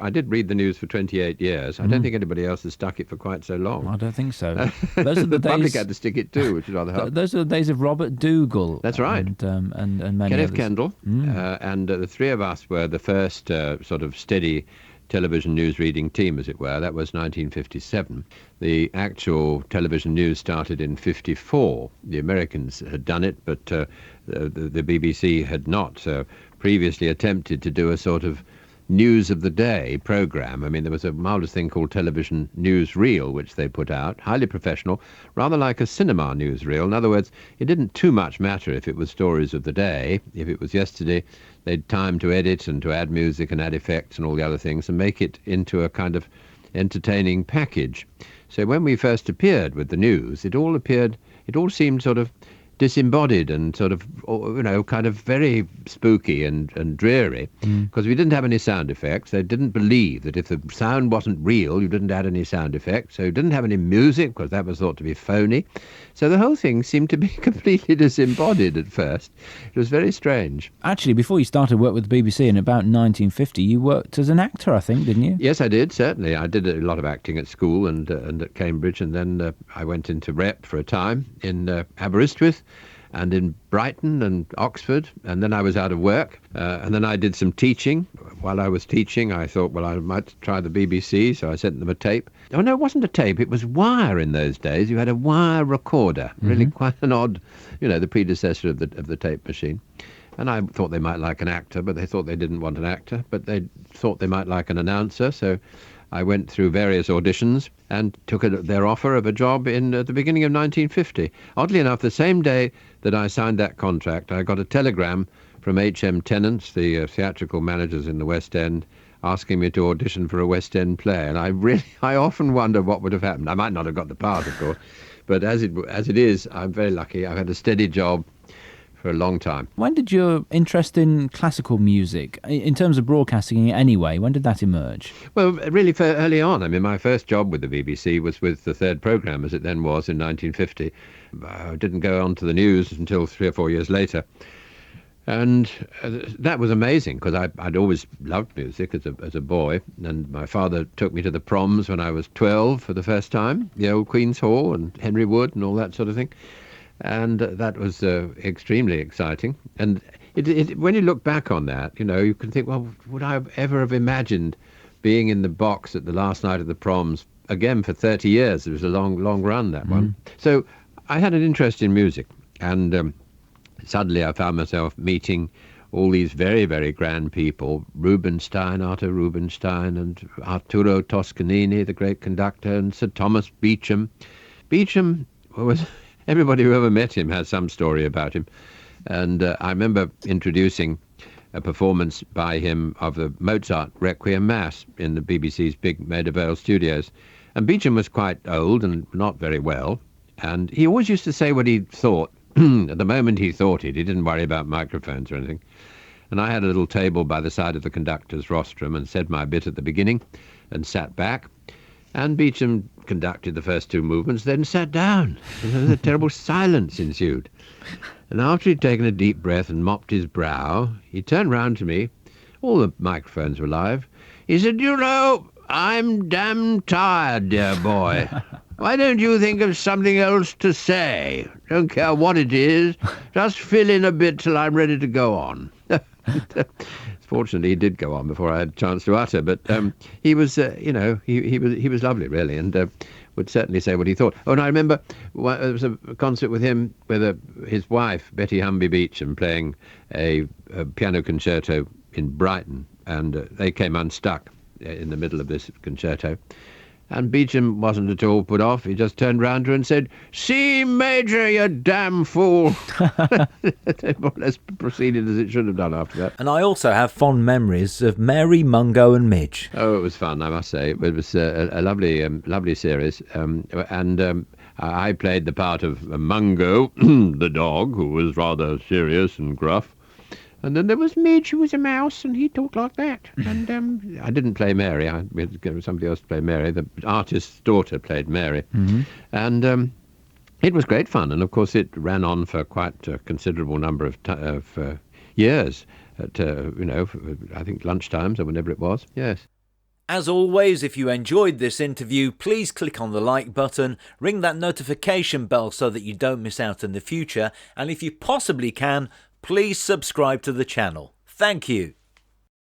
I did read the news for 28 years. I don't think anybody else has stuck it for quite so long. I don't think so. Those are the days, public had to stick it too, which is rather hard. Those are the days of Robert Dougall. That's right. And many Kenneth, others. Kendall, and the three of us were the first sort of steady television news reading team, as it were. That was 1957. The actual television news started in 54. The Americans had done it, but the BBC had not previously attempted to do a sort of news of the day program. I mean, there was a marvelous thing called television newsreel, which they put out, highly professional, rather like a cinema newsreel. In other words, it didn't too much matter if it was stories of the day. If it was yesterday, they'd time to edit and to add music and add effects and all the other things and make it into a kind of entertaining package. So when we first appeared with the news, it all seemed sort of disembodied and sort of, kind of very spooky and dreary, because we didn't have any sound effects. They didn't believe that if the sound wasn't real, you didn't add any sound effects. So you didn't have any music, because that was thought to be phony. So the whole thing seemed to be completely disembodied at first. It was very strange. Actually, before you started work with the BBC in about 1950, you worked as an actor, I think, didn't you? Yes, I did, certainly. I did a lot of acting at school and at Cambridge, and then I went into rep for a time in Aberystwyth and in Brighton and Oxford, and then I was out of work, and then I did some teaching. While I was teaching, I thought, well, I might try the BBC, so I sent them a tape. Oh, no, it wasn't a tape, it was wire in those days. You had a wire recorder, really quite an odd, the predecessor of the tape machine. And I thought they might like an actor, but they thought they didn't want an actor, but they thought they might like an announcer, so I went through various auditions and took their offer of a job at the beginning of 1950. Oddly enough, the same day that I signed that contract, I got a telegram from H.M. Tennant, the theatrical managers in the West End, asking me to audition for a West End play. And I often wonder what would have happened. I might not have got the part, of course, but as it is, I'm very lucky. I've had a steady job for a long time. When did your interest in classical music, in terms of broadcasting anyway, when did that emerge? Well, really early on. I mean, my first job with the BBC was with the third programme, as it then was, in 1950. I didn't go on to the news until 3 or 4 years later. And that was amazing, because I'd always loved music as a boy, and my father took me to the Proms when I was 12 for the first time, the old Queen's Hall and Henry Wood and all that sort of thing. And that was extremely exciting. And when you look back on that, you can think, well, would I ever have imagined being in the box at the last night of the Proms again for 30 years? It was a long, long run, that one. So I had an interest in music, and suddenly I found myself meeting all these very, very grand people, Arthur Rubinstein, and Arturo Toscanini, the great conductor, and Sir Thomas Beecham. Beecham was... Everybody who ever met him has some story about him. And I remember introducing a performance by him of the Mozart Requiem Mass in the BBC's big Maida Vale studios. And Beecham was quite old and not very well. And he always used to say what he thought. At the moment he thought it. He didn't worry about microphones or anything. And I had a little table by the side of the conductor's rostrum and said my bit at the beginning and sat back. And Beecham conducted the first two movements, then sat down. And a terrible silence ensued. And after he'd taken a deep breath and mopped his brow, he turned round to me. All the microphones were live. He said, I'm damn tired, dear boy. Why don't you think of something else to say? Don't care what it is. Just fill in a bit till I'm ready to go on. Fortunately, he did go on before I had a chance to utter, but he was, he was lovely, really, and would certainly say what he thought. Oh, and I remember there was a concert with him with his wife, Betty Humby Beecham, playing a piano concerto in Brighton, and they came unstuck in the middle of this concerto. And Beecham wasn't at all put off. He just turned round to her and said, "C major, you damn fool." More or less proceeded as it should have done after that. And I also have fond memories of Mary, Mungo and Midge. Oh, it was fun, I must say. It was a lovely series. I played the part of Mungo, the dog, who was rather serious and gruff. And then there was Midge, who was a mouse, and he talked like that. And I didn't play Mary. We had to go with somebody else to play Mary. The artist's daughter played Mary. And it was great fun. And, of course, it ran on for quite a considerable number of years at, I think, lunchtimes or whenever it was. Yes. As always, if you enjoyed this interview, please click on the like button, ring that notification bell so that you don't miss out in the future, and if you possibly can, please subscribe to the channel. Thank you.